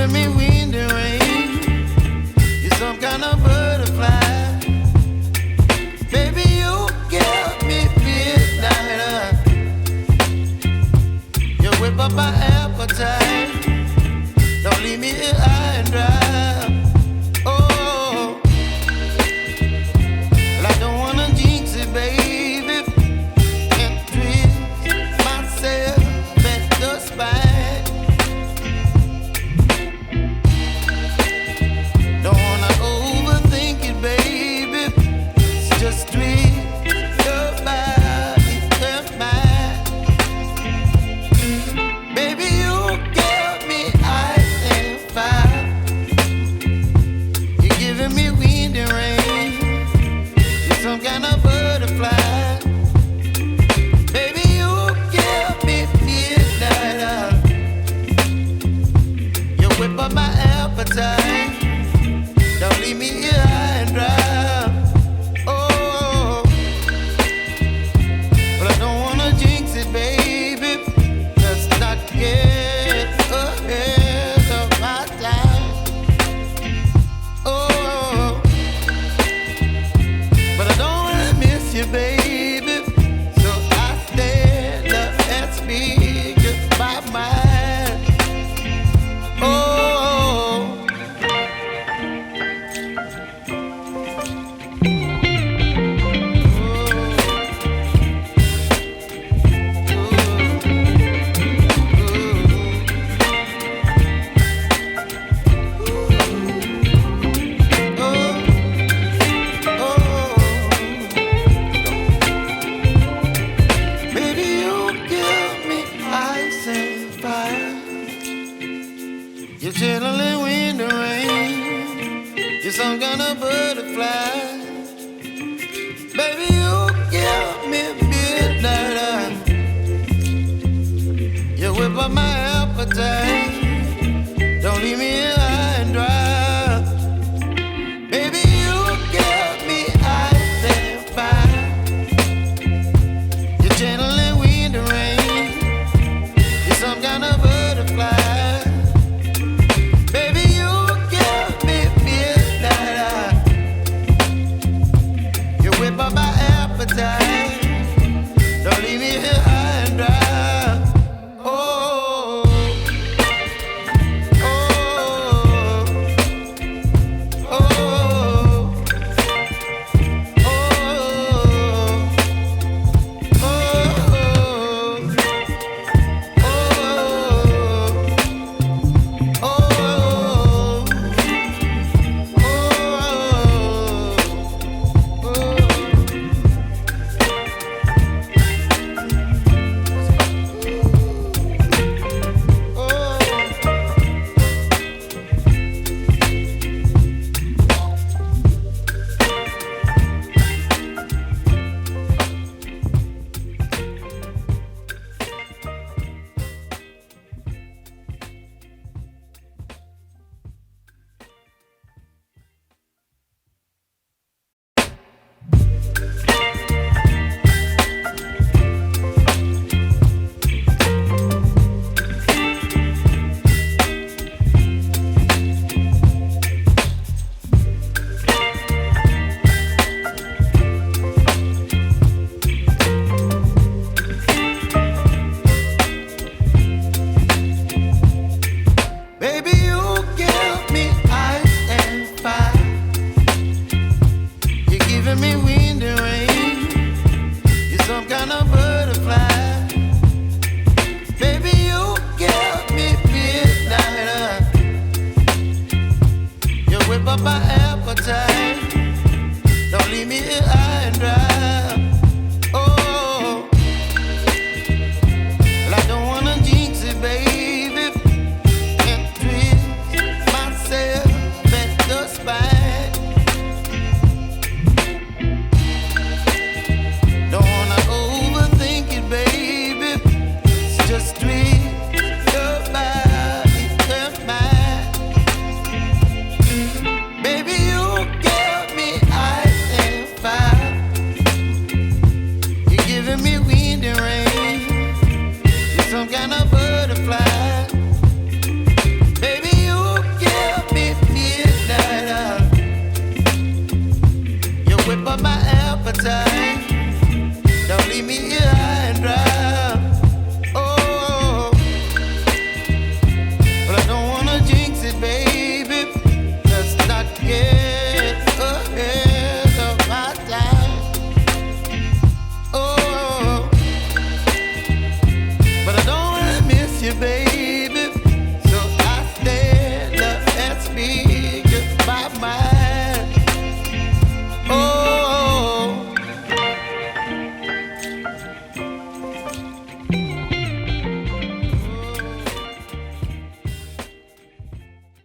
giving me wind and rain. You're some kind of butterfly. Baby, you give me midnight. You whip up my appetite. Don't leave me here high and dry. Oh, well, I don't wanna jinx it, baby, and twist myself at the spine. Don't wanna overthink it, baby. It's just twist your body and mine. Baby, you give me ice and fire. You're giving me wind and rain. You're some kind of butterfly. Baby, you give me midnight. You whip up my appetite. Don't leave me here high and dry. Oh, but I don't wanna jinx it, baby. Let's not get ahead of my time. Oh, but I don't wanna miss you, baby. So I stand up and speak my mind. Oh. Baby, you give me ice and fire. You're chilling wind and rain. You're some kind of butterfly. Baby, you give me midnight. You whip up my appetite. Don't leave me here high and dry. Baby, you give me ice and fire. You're channeling wind and rain. You're some kind of butterfly. Baby, you give me midnight. You whip up my appetite. Don't leave me here high and dry. Oh, oh, oh, oh, baby, you give me ice and fire. You're giving me wind and rain. You're some kind of butterfly. Baby, you give me midnight. You whip up my appetite. Don't leave me here